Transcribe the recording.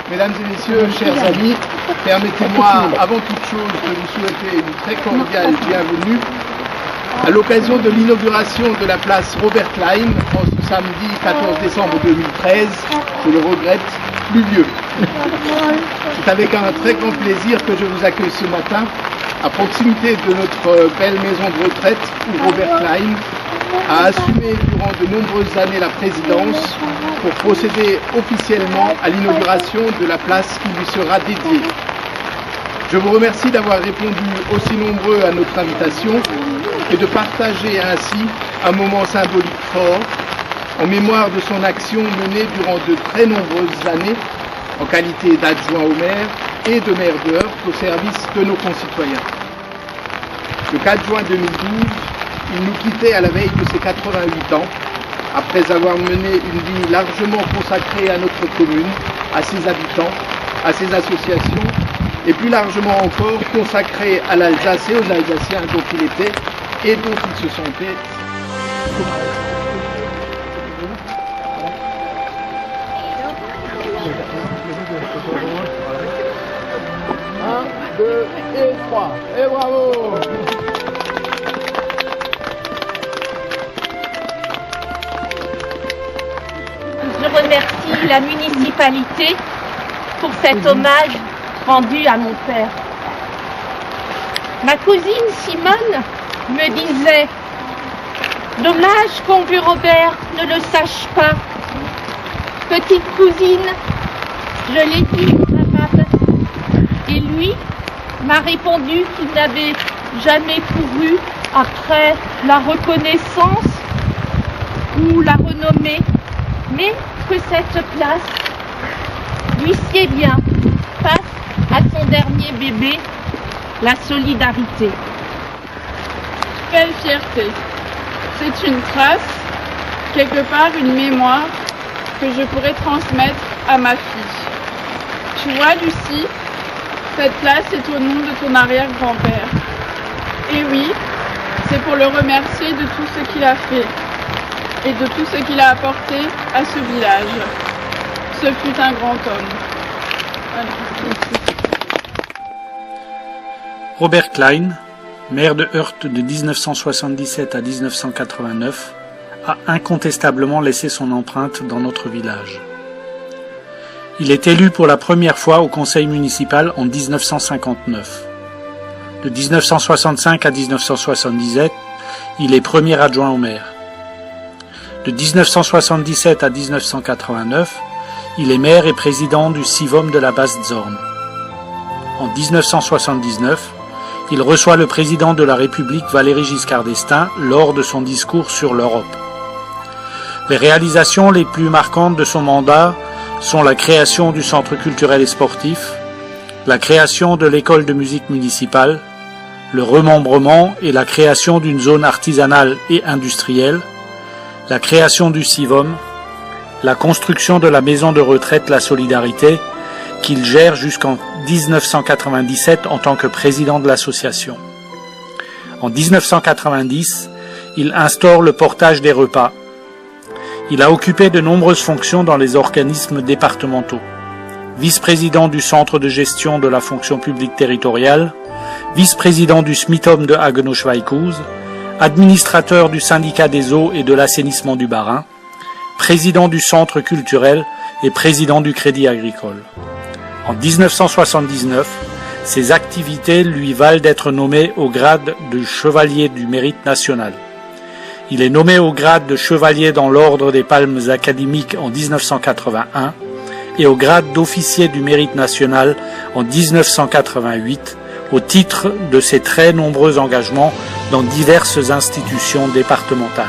Mesdames et messieurs, chers amis, permettez-moi avant toute chose de vous souhaiter une très cordiale bienvenue à l'occasion de l'inauguration de la place Robert Klein en ce samedi 14 décembre 2013, je le regrette, pluvieux. C'est avec un très grand plaisir que je vous accueille ce matin à proximité de notre belle maison de retraite où Robert Klein a assumé durant de nombreuses années la présidence pour procéder officiellement à l'inauguration de la place qui lui sera dédiée. Je vous remercie d'avoir répondu aussi nombreux à notre invitation et de partager ainsi un moment symbolique fort en mémoire de son action menée durant de très nombreuses années en qualité d'adjoint au maire et de maire de Heurt au service de nos concitoyens. Le 4 juin 2012, il nous quittait à la veille de ses 88 ans, après avoir mené une vie largement consacrée à notre commune, à ses habitants, à ses associations, et plus largement encore consacrée à l'Alsace et aux Alsaciens dont il était et dont il se sentait. 1, 2 et 3, et bravo! Je remercie la municipalité pour cet hommage rendu à mon père. Ma cousine Simone me disait « Dommage qu'oncle Robert ne le sache pas. Petite cousine, je l'ai dit à Mab. » Et lui m'a répondu qu'il n'avait jamais couru après la reconnaissance ou la renommée, mais que cette place lui sied bien face à son dernier bébé, la solidarité. Quelle fierté! C'est une trace, quelque part une mémoire que je pourrais transmettre à ma fille. Tu vois, Lucie, cette place est au nom de ton arrière-grand-père. Et oui, c'est pour le remercier de tout ce qu'il a fait et de tout ce qu'il a apporté à ce village. Ce fut un grand homme. Voilà. Robert Klein, maire de Heurt de 1977 à 1989, a incontestablement laissé son empreinte dans notre village. Il est élu pour la première fois au conseil municipal en 1959. De 1965 à 1977, il est premier adjoint au maire. De 1977 à 1989, il est maire et président du Civom de la Basse-Zorn. En 1979, il reçoit le président de la République Valéry Giscard d'Estaing lors de son discours sur l'Europe. Les réalisations les plus marquantes de son mandat sont la création du centre culturel et sportif, la création de l'école de musique municipale, le remembrement et la création d'une zone artisanale et industrielle, la création du Civom, la construction de la maison de retraite La Solidarité, qu'il gère jusqu'en 1997 en tant que président de l'association. En 1990, il instaure le portage des repas. Il a occupé de nombreuses fonctions dans les organismes départementaux. Vice-président du Centre de gestion de la fonction publique territoriale, vice-président du SMITOM de Haguenau-Schweikhouse, administrateur du syndicat des eaux et de l'assainissement du Bas-Rhin, président du centre culturel et président du Crédit agricole. En 1979, ses activités lui valent d'être nommé au grade de chevalier du mérite national. Il est nommé au grade de chevalier dans l'ordre des Palmes académiques en 1981 et au grade d'officier du mérite national en 1988 au titre de ses très nombreux engagements dans diverses institutions départementales.